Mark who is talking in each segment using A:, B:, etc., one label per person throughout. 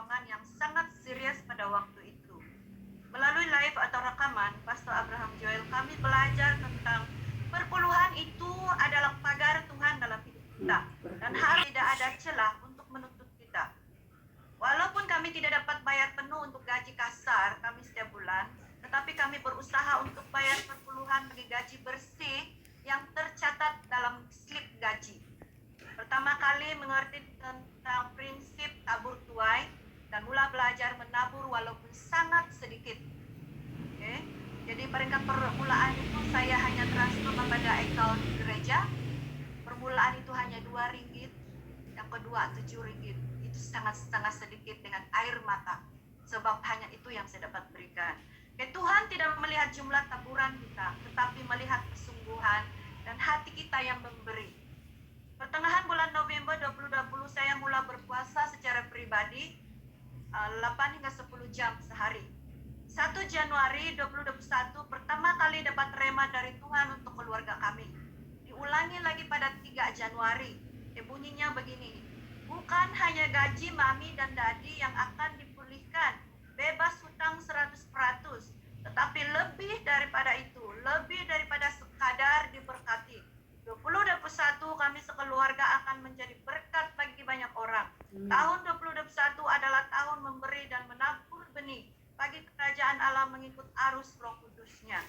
A: keuangan yang sangat serius pada waktu itu. Melalui live atau rekaman Pastor Abraham Joel, kami belajar tentang perpuluhan itu adalah pagar Tuhan dalam hidup kita dan harus tidak ada celah untuk menuntut kita. Walaupun kami tidak dapat bayar penuh untuk gaji kasar kami setiap bulan, tetapi kami berusaha untuk bayar perpuluhan bagi gaji bersih yang tercatat dalam slip gaji. Pertama kali mengerti tentang prinsip tabur tuai dan mula belajar menabur walaupun sangat sedikit. Okay. Jadi peringkat permulaan itu saya hanya transfer kepada account gereja. Permulaan itu hanya RM2, yang kedua RM7. Itu sangat-sangat sedikit dengan air mata, sebab hanya itu yang saya dapat berikan. Tuhan tidak melihat jumlah taburan kita, tetapi melihat kesungguhan dan hati kita yang memberi. Pertengahan bulan November 2020 saya mulai berpuasa secara pribadi 8 hingga 10 jam sehari. 1 Januari 2021 pertama kali dapat rema dari Tuhan untuk keluarga kami. Diulangi lagi pada 3 Januari. Bunyinya begini. Bukan hanya gaji mami dan dadi yang akan dipulihkan, bebas hutang 100%, tetapi lebih daripada itu, lebih daripada sekadar diberkati. 2021 kami sekeluarga akan menjadi berkat bagi banyak orang. Tahun 2021 adalah tahun memberi dan menabur benih bagi kerajaan Allah mengikut arus Roh Kudus-Nya.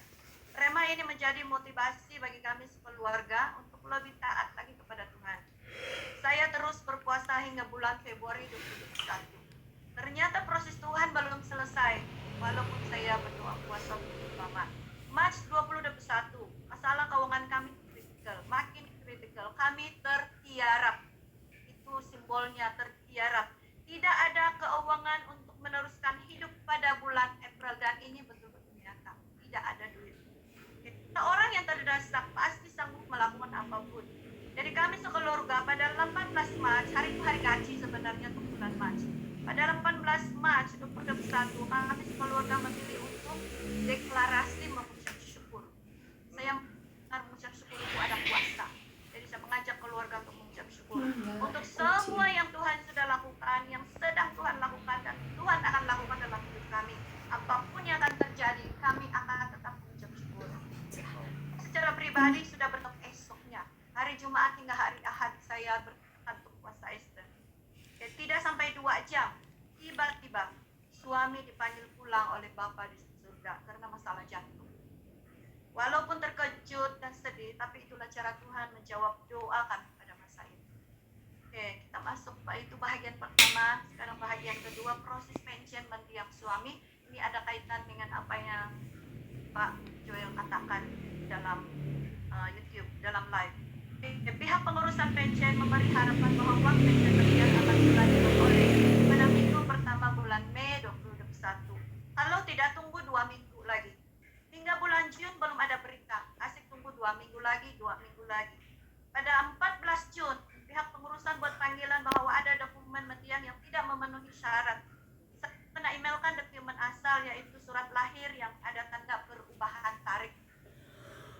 A: Rema ini menjadi motivasi bagi kami sekeluarga untuk lebih taat lagi kepada Tuhan. Saya terus berpuasa hingga bulan Februari 2021. Ternyata proses Tuhan belum selesai, walaupun saya berdoa puasa lama. Maret 2021, masalah keuangan kami makin kritikal, kami tertiarap. Itu simbolnya tertiarap. Tidak ada keuangan untuk meneruskan hidup pada bulan April dan ini betul-betul nyata. Tidak ada duit. Orang yang terdesak pasti sanggup melakukan apapun. Jadi kami sekeluarga pada 18 Maret, hari itu hari gaji sebenarnya untuk bulan Maret. Pada 18 Maret 2021 kami sekeluarga memilih untuk deklarasi mengucap syukur. Saya mengucap syukur itu ada puasa. Jadi saya mengajak keluarga untuk mengucap syukur untuk semua yang Tuhan sudah lakukan, yang sedang Tuhan lakukan dan Tuhan akan lakukan dalam hidup kami. Apapun yang akan terjadi, kami akan tetap mengucap syukur. Secara pribadi sudah bertemu esoknya, hari Jumat hingga hari Ahad saya berkantor puasa Easter. Tidak sampai 2 jam, tiba-tiba suami dipanggil pulang oleh Bapa di surga karena masalah jantung. Walaupun terkejut dan sedih, tapi itulah cara Tuhan menjawab doa kami pada masa itu. Kita masuk itu bahagian pertama. Sekarang bahagian kedua, proses pensiun mendiang suami. Ini ada kaitan dengan apa yang Pak Joel katakan dalam YouTube, dalam live. Pihak pengurusan pensiun memberi harapan bahwa uang pensiun mendiang akan dilanjutkan oleh pada minggu pertama bulan Mei 2021. Kalau tidak tunggu 2 minggu lagi. Hingga bulan Jun belum ada berita. Asik tunggu 2 minggu lagi, 2 minggu lagi. Pada 14 Jun, pihak pengurusan buat panggilan bahwa ada dokumen mendiang yang tidak memenuhi syarat. Saya pernah emailkan dokumen asal yaitu surat lahir yang ada tanda perubahan tarikh.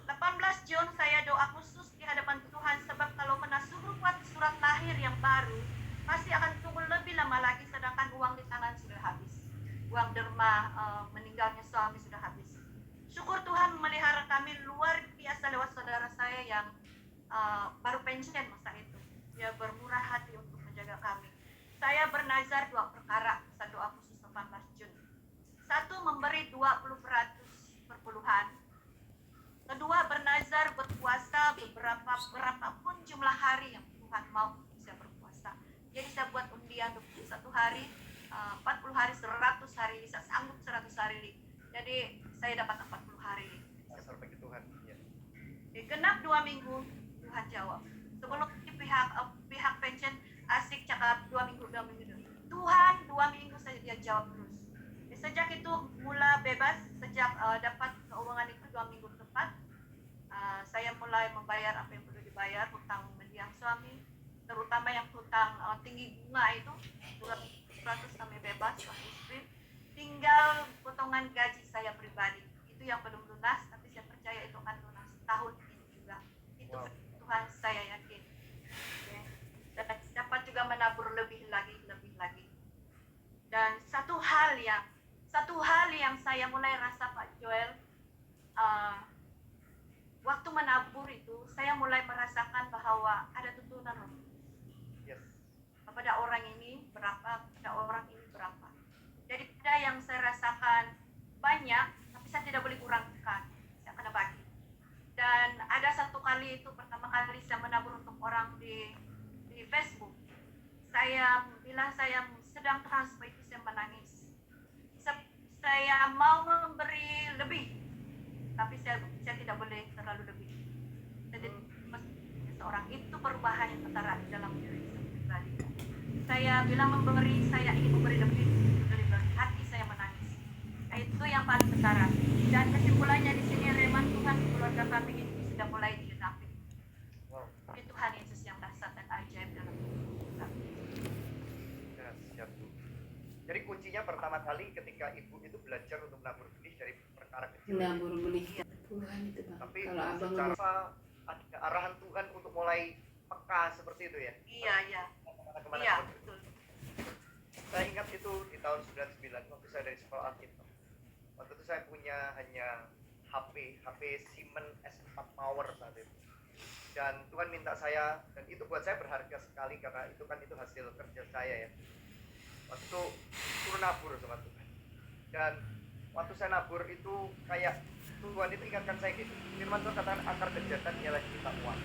A: 18 Jun saya doa khusus di hadapan Tuhan sebab kalau kena suruh buat surat lahir yang baru, pasti akan tunggu lebih lama lagi sedangkan uang di tangan sudah habis. Uang derma meninggalnya suami sudah habis. Syukur Tuhan memelihara kami luar biasa lewat saudara saya yang baru pensiun masa itu. Dia bermurah hati untuk menjaga kami. Saya bernazar 2 perkara, saya doa khusus 18 Jun. 1, memberi 20% perpuluhan. Kedua, bernazar berpuasa berapapun jumlah hari yang Tuhan mau saya berpuasa. Jadi saya buat undian 21 hari, 40 hari, 100 hari, bisa sanggup 100 hari. Jadi saya dapat 40 hari.
B: Asal bagi Tuhan. Ya.
A: Genap 2 minggu Tuhan jawab. Sebelum pihak pensiun asik cakap 2 minggu. Tuhan 2 minggu saja dia jawab terus. Sejak itu mula bebas, sejak dapat keuangan itu 2 minggu tepat, saya mulai membayar apa yang perlu dibayar, hutang mendiang suami, terutama yang hutang tinggi bunga itu 200 kami bebas, istri. Tinggal potongan gaji saya pribadi itu yang belum lunas, tapi saya percaya itu akan lunas tahun ini juga. Itu Tuhan saya yakin. Dan dapat juga menabur lebih lagi. satu hal yang saya mulai rasa Pak Joel, waktu menabur itu saya mulai merasakan bahwa ada tuntunan roh.
B: Yes.
A: Pada orang ini berapa, pada orang ini berapa. Jadi ada yang saya rasakan banyak, tapi saya tidak boleh kurangkan, saya kena bagi. Dan ada satu kali itu pertama kali saya menabur untuk orang di Facebook. Bila saya sedang transfer itu saya menangis. Saya mau memberi lebih, tapi saya tidak boleh terlalu lebih. Jadi seorang itu perubahan yang tertera di dalam diri saya pribadi. Saya bilang memberi, saya ingin memberi lebih dari hati saya menangis. Itu yang paling tertera. Dan kesimpulannya di sini Reman Tuhan keluarga kami ini sudah mulai digenapi.
B: Wow.
A: Itu Tuhan Yesus yang dahsyat dan ajaib dalam hidup kami.
B: Ya, siap Bu. Jadi kuncinya pertama kali ketika Ibu itu belajar untuk menabur benih dari perkara kecil.
C: Menabur benih Tuhan itu Bang.
B: Tapi
C: Kalau abang
B: secara ada arahan Tuhan untuk mulai peka seperti itu ya.
A: Iya.
B: Kemana-kemana
A: Iya,
B: seperti itu.
A: betul.
B: Saya ingat itu di tahun 99 waktu saya dari sekolah Alkitab. Waktu itu saya punya hanya HP Siemens S4 Power saat itu. Dan Tuhan minta saya, dan itu buat saya berharga sekali karena itu hasil kerja saya ya. Waktu itu suruh nabur sama Tuhan. Dan waktu saya nabur itu kayak Tuhan itu ingatkan saya gitu. Firman Tuhan katakan akar kejahatan ialah cinta uang.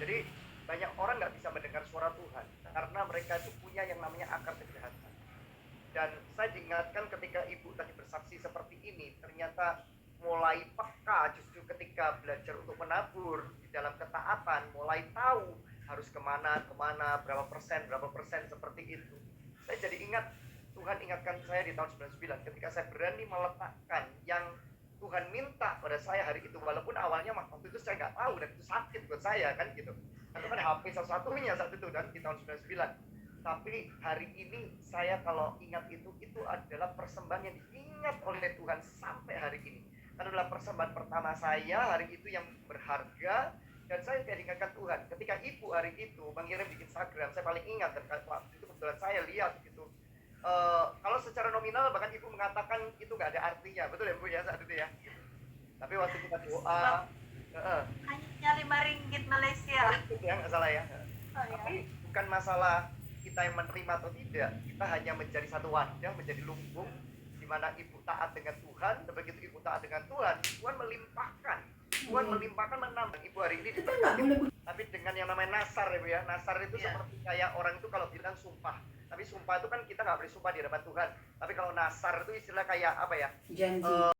B: Jadi banyak orang nggak bisa mendengar suara Tuhan karena mereka itu punya yang namanya akar kejahatan. Dan saya diingatkan ketika Ibu tadi bersaksi seperti ini, ternyata mulai peka justru ketika belajar untuk menabur di dalam ketaatan, mulai tahu harus kemana, berapa persen seperti itu. Saya jadi ingat, Tuhan ingatkan saya di tahun 99 ketika saya berani meletakkan yang Tuhan minta pada saya hari itu, walaupun awalnya waktu itu saya nggak tahu dan itu sakit buat saya kan gitu. Itu kan HP satu-satunya saat itu dan di tahun 99. Tapi hari ini saya kalau ingat itu adalah persembahan yang diingat oleh Tuhan sampai hari ini. Itu adalah persembahan pertama saya hari itu yang berharga dan saya diingatkan Tuhan. Ketika Ibu hari itu mengirim di Instagram, saya paling ingat dan waktu itu kebetulan saya lihat gitu. Kalau secara nominal bahkan Ibu mengatakan itu nggak ada artinya, betul ya Bu ya saat itu ya. Tapi waktu kita doa,
A: hanya 5 ringgit Malaysia.
B: itu ya nggak salah ya.
A: Oh, ya.
B: Tapi bukan masalah kita yang menerima atau tidak, kita hanya menjadi satu wadah, menjadi lumbung di mana Ibu taat dengan Tuhan, dan begitu Ibu taat dengan Tuhan, Tuhan melimpahkan menambah. Ibu hari ini diberkati, tapi dengan yang namanya nasar ya Bu ya. Nasar itu seperti kayak orang itu kalau bilang sumpah, tapi sumpah itu kan kita nggak boleh sumpah di hadapan Tuhan. Tapi kalau nasar itu istilah kayak apa ya?
C: janji.